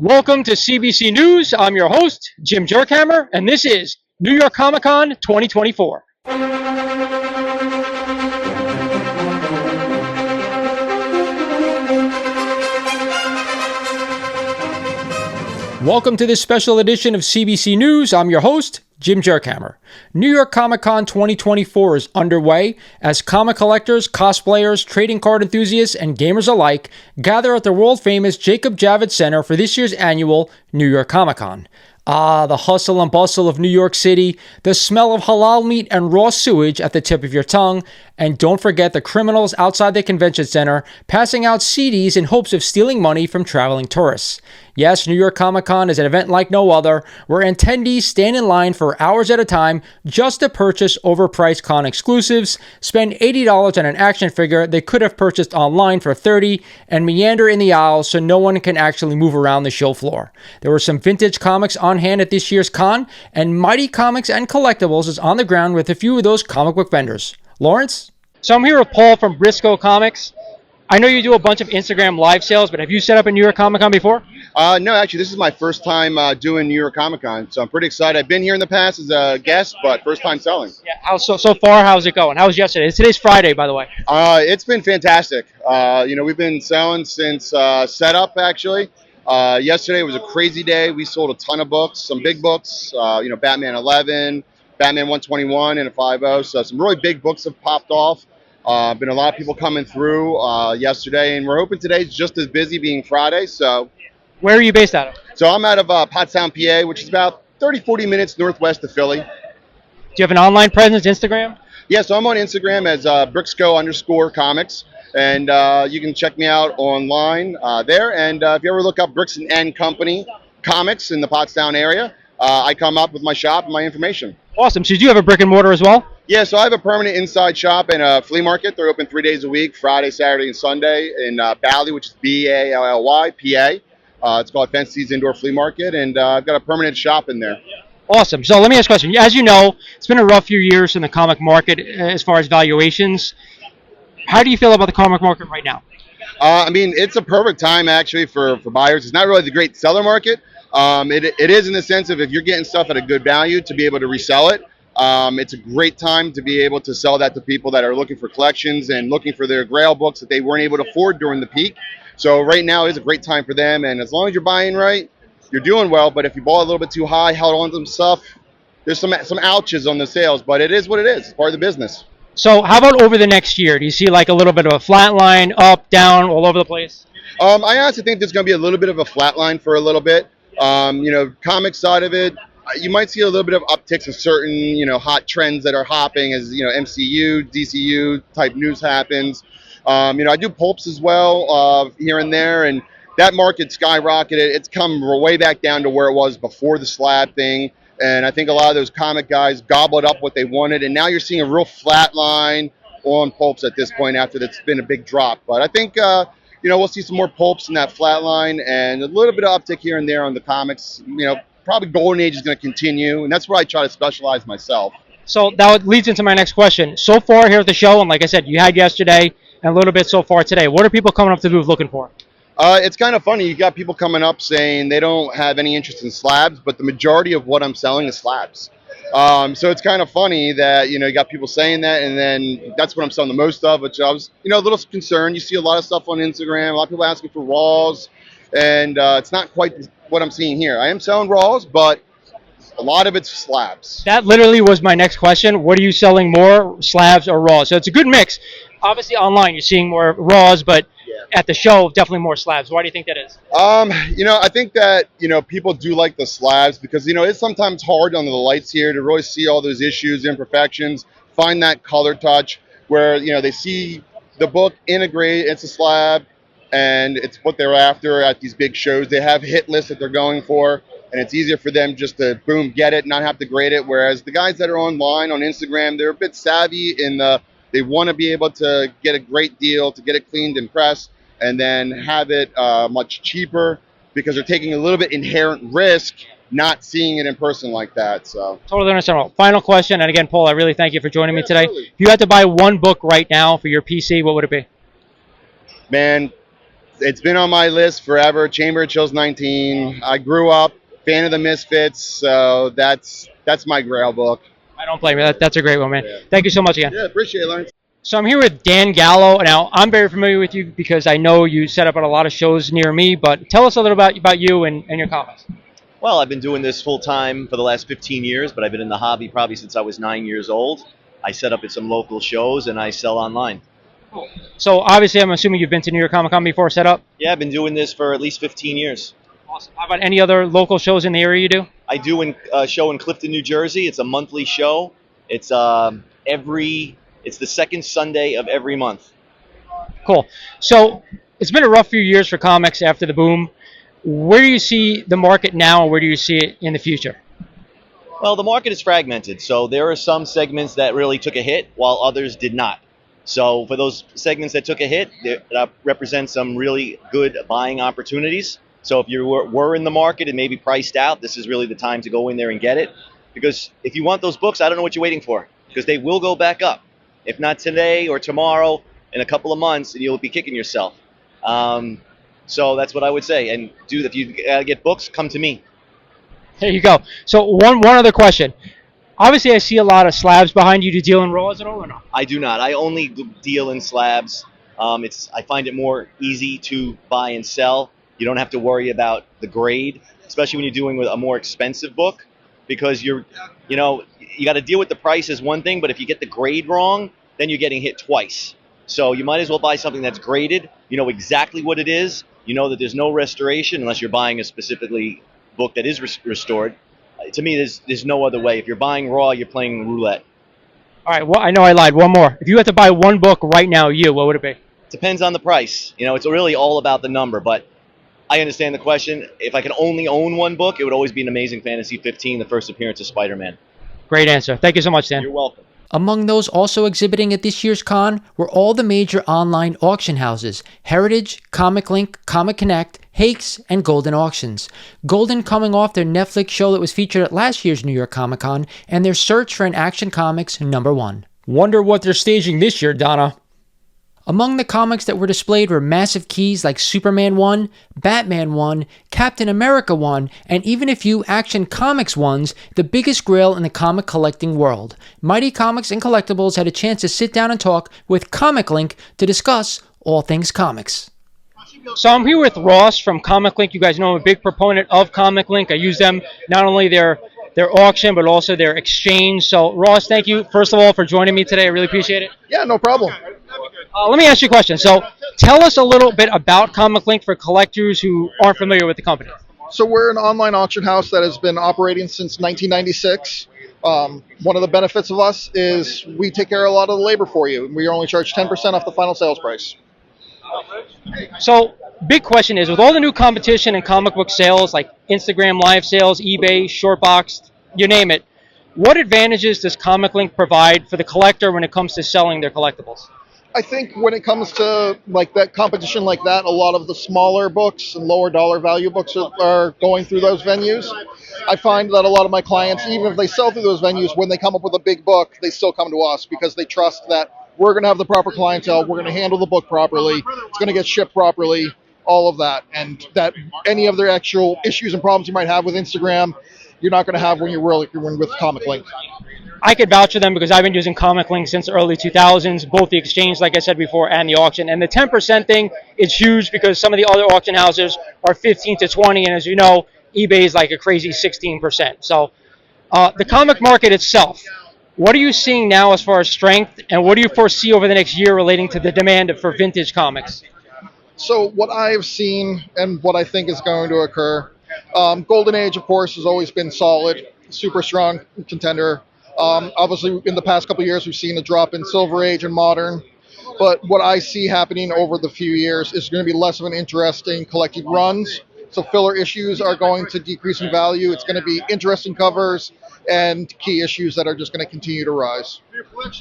Welcome to CBC News. I'm your host, Jim Jerkhammer, and this is New York Comic Con 2024. Welcome to this special edition of CBC News. I'm your host, Jim Jerkhammer. New York Comic Con 2024 is underway as comic collectors, cosplayers, trading card enthusiasts, and gamers alike gather at the world-famous Jacob Javits Center for this year's annual New York Comic Con. The hustle and bustle of New York City, the smell of halal meat and raw sewage at the tip of your tongue, and don't forget the criminals outside the convention center passing out CDs in hopes of stealing money from traveling tourists. Yes, New York Comic Con is an event like no other, where attendees stand in line for hours at a time just to purchase overpriced con exclusives, spend $80 on an action figure they could have purchased online for $30, and meander in the aisles so no one can actually move around the show floor. There were some vintage comics on hand at this year's con, and Mighty Comics and Collectibles is on the ground with a few of those comic book vendors. Lawrence? So I'm here with Paul from Briscoe Comics. I know you do a bunch of Instagram live sales, but have you set up a New York Comic Con before? No, actually, this is my first time doing New York Comic Con, so I'm pretty excited. I've been here in the past as a guest, but first time selling. Yeah. So far, how's it going? How was yesterday? Today's Friday, by the way. It's been fantastic. We've been selling since setup, actually. Yesterday was a crazy day. We sold a ton of books, some big books, Batman 11, Batman 121, and a 5.0. So some really big books have popped off. Been a lot of people coming through yesterday, and we're hoping today's just as busy being Friday. So, where are you based out of? So I'm out of Pottstown, PA, which is about 30-40 minutes northwest of Philly. Do you have an online presence, Instagram? Yeah, so I'm on Instagram as Brixco_comics, and you can check me out online there. And if you ever look up Bricks and Company Comics in the Pottstown area, I come up with my shop and my information. Awesome. So you do have a brick and mortar as well? Yeah, so I have a permanent inside shop and a flea market. They're open 3 days a week, Friday, Saturday, and Sunday in Bally, which is Bally, PA. It's called Fences Indoor Flea Market, and I've got a permanent shop in there. Awesome. So let me ask a question. As you know, it's been a rough few years in the comic market as far as valuations. How do you feel about the comic market right now? It's a perfect time, actually, for buyers. It's not really the great seller market. It is in the sense of if you're getting stuff at a good value to be able to resell it. It's a great time to be able to sell that to people that are looking for collections and looking for their Grail books that they weren't able to afford during the peak. So right now is a great time for them, and as long as you're buying right, you're doing well. But if you bought a little bit too high, held on to some stuff, there's some ouches on the sales, but it is what it is. It's part of the business. So how about over the next year? Do you see like a little bit of a flat line, up, down, all over the place? I honestly think there's going to be a little bit of a flat line for a little bit. Comic side of it, you might see a little bit of upticks in certain, hot trends that are hopping as, MCU, DCU type news happens. I do pulps as well here and there, and that market skyrocketed. It's come way back down to where it was before the slab thing, and I think a lot of those comic guys gobbled up what they wanted, and now you're seeing a real flat line on pulps at this point after that's been a big drop. But I think, we'll see some more pulps in that flat line and a little bit of uptick here and there on the comics. Probably Golden Age is going to continue, and that's where I try to specialize myself. So that leads into my next question. So far here at the show, and like I said, you had yesterday and a little bit so far today. What are people coming up to the booth looking for? It's kind of funny. You got people coming up saying they don't have any interest in slabs, but the majority of what I'm selling is slabs. So it's kind of funny that, you got people saying that, and then that's what I'm selling the most of, which I was, a little concerned. You see a lot of stuff on Instagram, a lot of people asking for raws, and it's not quite what I'm seeing here. I am selling raws, but a lot of it's slabs. That literally was my next question. What are you selling more, slabs or raws? So it's a good mix. Obviously online you're seeing more raws, but at the show definitely more slabs. Why do you think that is? I think that, people do like the slabs because, it's sometimes hard under the lights here to really see all those issues, imperfections, find that color touch where, they see the book integrate, it's a slab, and it's what they're after at these big shows. They have hit lists that they're going for, and it's easier for them just to, boom, get it, not have to grade it. Whereas the guys that are online on Instagram, they're a bit savvy they want to be able to get a great deal, to get it cleaned and pressed, and then have it much cheaper because they're taking a little bit inherent risk not seeing it in person like that. So totally understandable. Final question, and again, Paul, I really thank you for joining me today. Absolutely. If you had to buy one book right now for your PC, what would it be? Man, It's been on my list forever. Chamber of Chills 19. I grew up fan of the Misfits, so that's my Grail book. I don't blame you. That's a great one, man. Yeah. Thank you so much again. Yeah, appreciate it, Lawrence. So I'm here with Dan Gallo. Now, I'm very familiar with you because I know you set up at a lot of shows near me, but tell us a little about you and your comics. Well, I've been doing this full time for the last 15 years, but I've been in the hobby probably since I was 9 years old. I set up at some local shows and I sell online. So obviously, I'm assuming you've been to New York Comic Con before set up? Yeah, I've been doing this for at least 15 years. Awesome. How about any other local shows in the area you do? I do a show in Clifton, New Jersey. It's a monthly show. It's it's the second Sunday of every month. Cool. So it's been a rough few years for comics after the boom. Where do you see the market now, and where do you see it in the future? Well, the market is fragmented, so there are some segments that really took a hit while others did not. So for those segments that took a hit, that represents some really good buying opportunities. So if you were in the market and maybe priced out, this is really the time to go in there and get it. Because if you want those books, I don't know what you're waiting for, because they will go back up. If not today or tomorrow, in a couple of months, and you'll be kicking yourself. So that's what I would say. And if you get books, come to me. There you go. So one other question. Obviously, I see a lot of slabs behind you. Do you deal in raws at all or not? I do not. I only deal in slabs. I find it more easy to buy and sell. You don't have to worry about the grade, especially when you're doing with a more expensive book, because you got to deal with the price is one thing, but if you get the grade wrong, then you're getting hit twice. So you might as well buy something that's graded. You know exactly what it is. You know that there's no restoration unless you're buying a specifically book that is restored. To me, there's no other way. If you're buying raw, you're playing roulette. All right. Well, I know I lied. One more. If you had to buy one book right now, what would it be? Depends on the price. It's really all about the number, but I understand the question. If I could only own one book, it would always be an Amazing Fantasy 15, the first appearance of Spider-Man. Great answer. Thank you so much, Dan. You're welcome. Among those also exhibiting at this year's con were all the major online auction houses: Heritage, Comic Link, Comic Connect, Hakes, and Golden Auctions. Golden coming off their Netflix show that was featured at last year's New York Comic Con and their search for an Action Comics #1. Wonder what they're staging this year, Donna. Among the comics that were displayed were massive keys like Superman 1, Batman 1, Captain America 1, and even a few Action Comics 1s, the biggest grail in the comic collecting world. Mighty Comics and Collectibles had a chance to sit down and talk with Comic Link to discuss all things comics. So I'm here with Ross from Comic Link. You guys know I'm a big proponent of Comic Link. I use them, not only their auction, but also their exchange. So Ross, thank you, first of all, for joining me today. I really appreciate it. Yeah, no problem. Let me ask you a question. So tell us a little bit about Comic Link for collectors who aren't familiar with the company. So we're an online auction house that has been operating since 1996. One of the benefits of us is we take care of a lot of the labor for you. We only charge 10% off the final sales price. So big question is, with all the new competition in comic book sales, like Instagram live sales, eBay, Shortbox, you name it, what advantages does Comic Link provide for the collector when it comes to selling their collectibles? I think when it comes to like that competition like that, a lot of the smaller books and lower dollar value books are going through those venues. I find that a lot of my clients, even if they sell through those venues, when they come up with a big book, they still come to us because they trust that we're going to have the proper clientele, we're going to handle the book properly, it's going to get shipped properly, all of that, and that any of their actual issues and problems you might have with Instagram, you're not going to have when you're with Comic Link. I could vouch for them because I've been using Comic Link since the early 2000s, both the exchange, like I said before, and the auction. And the 10% thing is huge because some of the other auction houses are 15 to 20, and as you know, eBay is like a crazy 16%. So the comic market itself, what are you seeing now as far as strength, and what do you foresee over the next year relating to the demand for vintage comics? So what I've seen and what I think is going to occur, Golden Age, of course, has always been solid, super strong contender. Obviously, in the past couple of years, we've seen a drop in Silver Age and Modern. But what I see happening over the few years is going to be less of an interesting collected runs. So filler issues are going to decrease in value. It's going to be interesting covers and key issues that are just going to continue to rise. All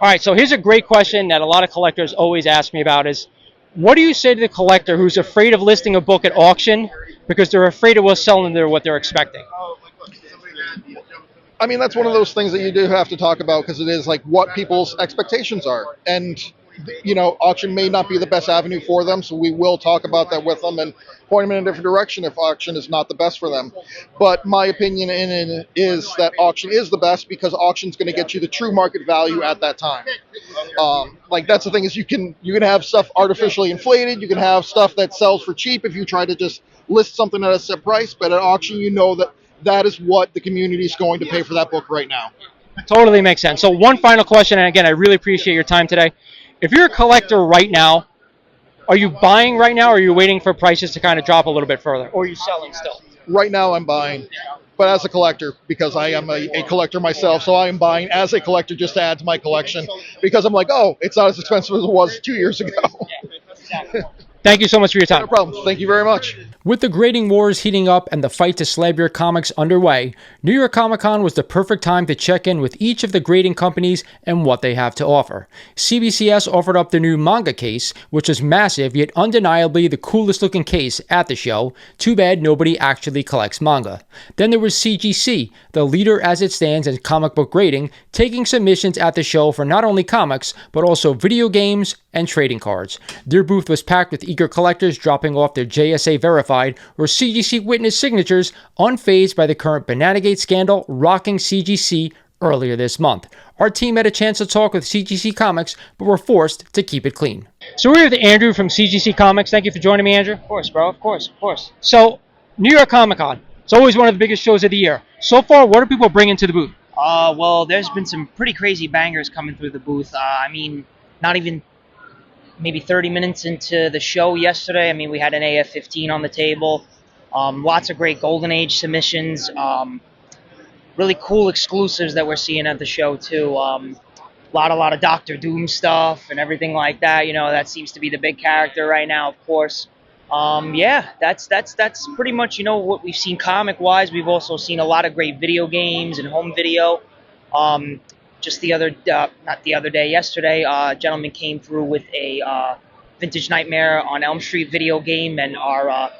right, so here's a great question that a lot of collectors always ask me about is, what do you say to the collector who's afraid of listing a book at auction because they're afraid it will sell them what they're expecting? I mean, that's one of those things that you do have to talk about because it is like what people's expectations are. And auction may not be the best avenue for them, so we will talk about that with them and point them in a different direction if auction is not the best for them. But my opinion in it is that auction is the best because auction's going to get you the true market value at that time. Like that's the thing is you can have stuff artificially inflated. You can have stuff that sells for cheap if you try to just list something at a set price. But at auction, you know that is what the community is going to pay for that book right now. Totally makes sense. So one final question, and again, I really appreciate your time today. If you're a collector right now, are you buying right now, or are you waiting for prices to kind of drop a little bit further, or are you selling still? Right now, I'm buying, but as a collector, because I am a collector myself, so I am buying as a collector just to add to my collection, because I'm like, oh, it's not as expensive as it was 2 years ago. Thank you so much for your time. No problem. Thank you very much. With the grading wars heating up and the fight to slab your comics underway, New York Comic Con was the perfect time to check in with each of the grading companies and what they have to offer. CBCS offered up the new manga case, which was massive yet undeniably the coolest looking case at the show. Too bad nobody actually collects manga. Then there was CGC, the leader as it stands in comic book grading, taking submissions at the show for not only comics, but also video games and trading cards. Their booth was packed with eager collectors dropping off their JSA verified or CGC witness signatures, unfazed by the current Bananagate scandal rocking CGC earlier this month. Our team had a chance to talk with CGC Comics, but were forced to keep it clean. So we're here with Andrew from CGC Comics. Thank you for joining me, Andrew. Of course, bro. Of course. So, New York Comic Con. It's always one of the biggest shows of the year. So far, what are people bringing to the booth? Well, there's been some pretty crazy bangers coming through the booth. Not even maybe 30 minutes into the show yesterday. We had an AF-15 on the table. Lots of great Golden Age submissions. Really cool exclusives that we're seeing at the show too. A lot of Doctor Doom stuff and everything like that. That seems to be the big character right now, of course. That's pretty much what we've seen comic wise. We've also seen a lot of great video games and home video. Just yesterday, a gentleman came through with a Vintage Nightmare on Elm Street video game, and our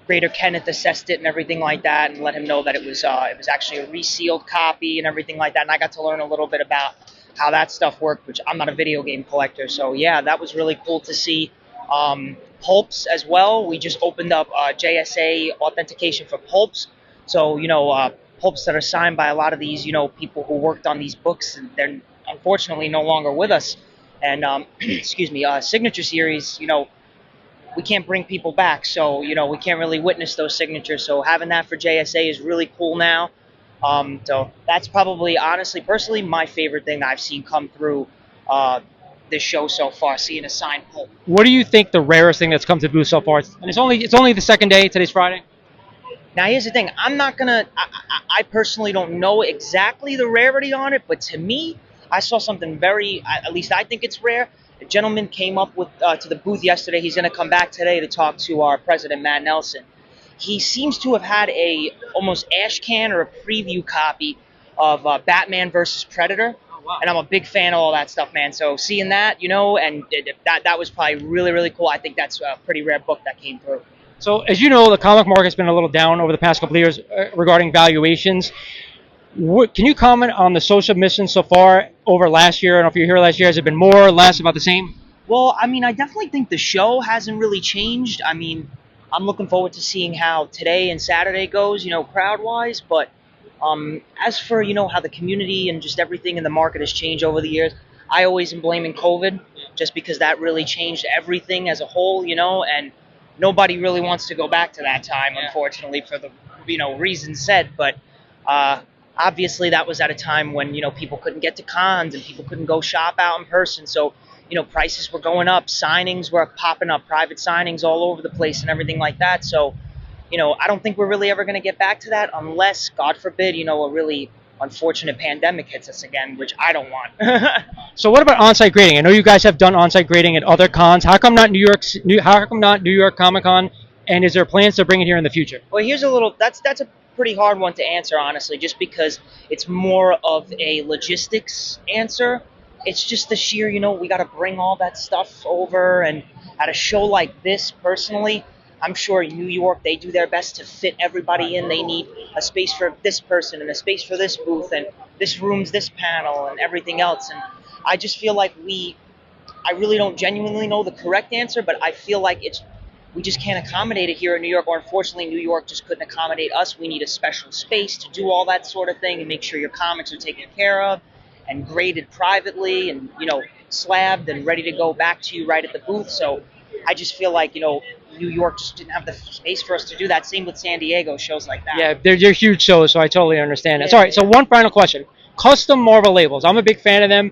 Greater Kenneth assessed it and everything like that, and let him know that it was actually a resealed copy and everything like that. And I got to learn a little bit about how that stuff worked, which I'm not a video game collector, so yeah, that was really cool to see. Pulps as well. We just opened up JSA authentication for pulps, so pulps that are signed by a lot of these, people who worked on these books, and they're unfortunately no longer with us. And signature series, we can't bring people back, so we can't really witness those signatures. So having that for JSA is really cool now. So that's probably, honestly, personally, my favorite thing that I've seen come through this show so far, seeing a signed pulp. What do you think the rarest thing that's come to the booth so far? And it's only the second day. Today's Friday. Now, here's the thing. I personally don't know exactly the rarity on it, but to me, I saw something at least I think it's rare. A gentleman came up to the booth yesterday. He's going to come back today to talk to our president, Matt Nelson. He seems to have had a almost ash can or a preview copy of Batman versus Predator. Oh, wow. And I'm a big fan of all that stuff, man. So seeing that, and that was probably really, really cool. I think that's a pretty rare book that came through. So, as you know, the comic market's been a little down over the past couple of years regarding valuations. Can you comment on the social submissions so far over last year? I don't know if you were here last year. Has it been more or less, about the same? Well, I definitely think the show hasn't really changed. I'm looking forward to seeing how today and Saturday goes, crowd-wise. But as for, how the community and just everything in the market has changed over the years, I always am blaming COVID, just because that really changed everything as a whole, and nobody really wants to go back to that time, unfortunately, for the reasons said. But obviously, that was at a time when people couldn't get to cons and people couldn't go shop out in person. So prices were going up, signings were popping up, private signings all over the place and everything like that. So I don't think we're really ever going to get back to that unless, God forbid, a really unfortunate pandemic hits us again, which I don't want. So what about on-site grading? I know you guys have done on-site grading at other cons. How come not New York Comic Con? And is there plans to bring it here in the future? Well, that's a pretty hard one to answer, honestly, just because it's more of a logistics answer. It's just the sheer, we got to bring all that stuff over, and at a show like this, personally, I'm sure in New York, they do their best to fit everybody in. They need a space for this person and a space for this booth and this room's this panel and everything else. And I just feel like I really don't genuinely know the correct answer, but I feel like we just can't accommodate it here in New York, or unfortunately New York just couldn't accommodate us. We need a special space to do all that sort of thing and make sure your comics are taken care of and graded privately and, slabbed and ready to go back to you right at the booth. So I just feel like, New York just didn't have the space for us to do that. Same with San Diego, shows like that. Yeah, they're huge shows, so I totally understand that. Yeah, All right, so one final question. Custom Marvel labels. I'm a big fan of them,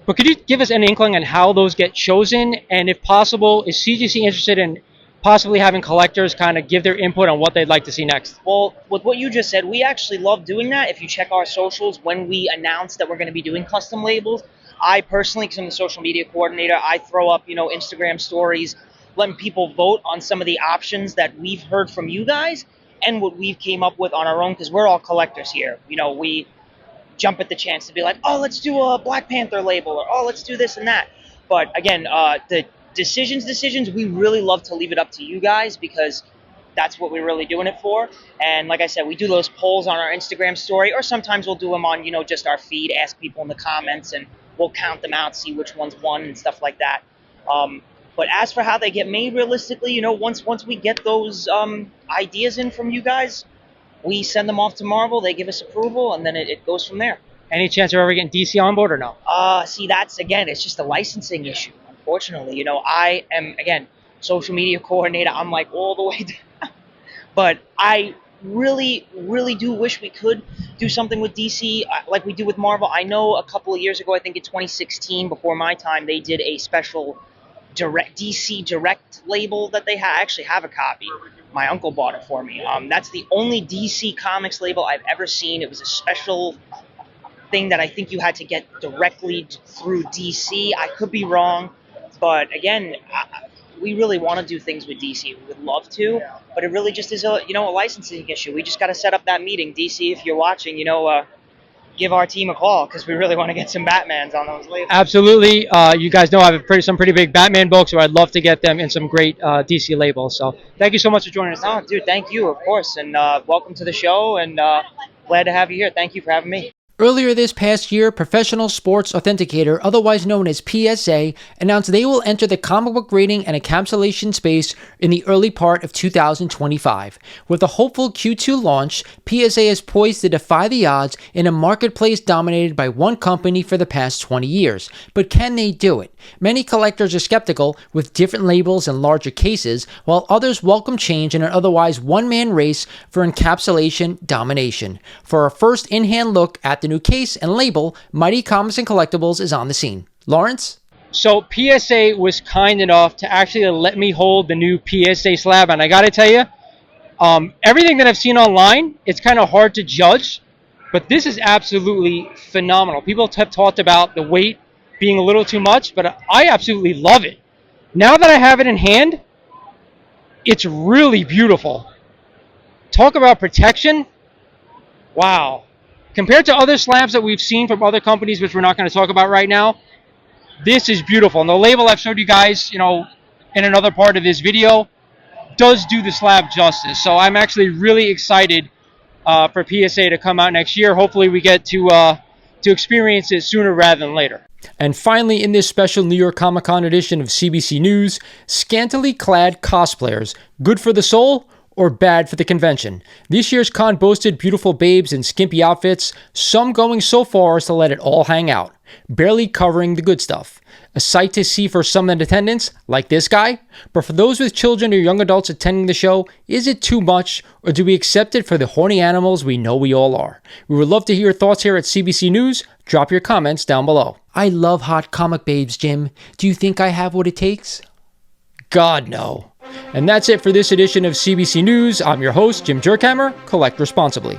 but could you give us an inkling on how those get chosen? And if possible, is CGC interested in possibly having collectors kind of give their input on what they'd like to see next? Well, with what you just said, we actually love doing that. If you check our socials, when we announce that we're going to be doing custom labels, I personally, because I'm the social media coordinator, I throw up, Instagram stories, letting people vote on some of the options that we've heard from you guys and what we've came up with on our own, because we're all collectors here. We jump at the chance to be like, oh, let's do a Black Panther label, or oh, let's do this and that. But again, the decisions, we really love to leave it up to you guys, because that's what we're really doing it for. And like I said, we do those polls on our Instagram story, or sometimes we'll do them on, just our feed, ask people in the comments, and we'll count them out, see which ones won and stuff like that. But as for how they get made realistically, once we get those ideas in from you guys, we send them off to Marvel, they give us approval, and then it goes from there. Any chance of ever getting DC on board or no? See, it's just a licensing issue, unfortunately. I am, again, social media coordinator. I'm like all the way down. But I really, really do wish we could do something with DC like we do with Marvel. I know a couple of years ago, I think in 2016, before my time, they did a special DC Direct label that they had. I actually have a copy. My uncle bought it for me. That's the only DC Comics label I've ever seen. It was a special thing that I think you had to get directly through DC. I could be wrong, but again, we really want to do things with DC. We would love to, but it really just is a licensing issue. We just got to set up that meeting. DC, if you're watching, give our team a call, because we really want to get some Batmans on those labels. Absolutely. You guys know I have some pretty big Batman books, so I'd love to get them in some great DC labels. So thank you so much for joining us. Oh, dude, thank you, of course, and welcome to the show, and glad to have you here. Thank you for having me. Earlier this past year, Professional Sports Authenticator, otherwise known as PSA, announced they will enter the comic book grading and encapsulation space in the early part of 2025. With a hopeful Q2 launch, PSA is poised to defy the odds in a marketplace dominated by one company for the past 20 years. But can they do it? Many collectors are skeptical with different labels and larger cases, while others welcome change in an otherwise one-man race for encapsulation domination. For our first in-hand look at the new case and label, Mighty Comics and Collectibles is on the scene. Lawrence? So PSA was kind enough to actually let me hold the new PSA slab, and I gotta tell you, everything that I've seen online, it's kind of hard to judge, but this is absolutely phenomenal. People have talked about the weight being a little too much, but I absolutely love it. Now that I have it in hand, it's really beautiful. Talk about protection. Wow. Compared to other slabs that we've seen from other companies, which we're not going to talk about right now, this is beautiful. And the label I've showed you guys, in another part of this video, does do the slab justice. So I'm actually really excited for PSA to come out next year. Hopefully we get to experience it sooner rather than later. And finally, in this special New York Comic Con edition of CBC News, scantily clad cosplayers, good for the soul or bad for the convention? This year's con boasted beautiful babes in skimpy outfits, some going so far as to let it all hang out, barely covering the good stuff. A sight to see for some in attendance, like this guy, but for those with children or young adults attending the show, is it too much, or do we accept it for the horny animals we know we all are? We would love to hear your thoughts here at CBC News. Drop your comments down below. I love hot comic babes, Jim. Do you think I have what it takes? God, no. And that's it for this edition of CBC News. I'm your host, Jim Jerkhammer. Collect responsibly.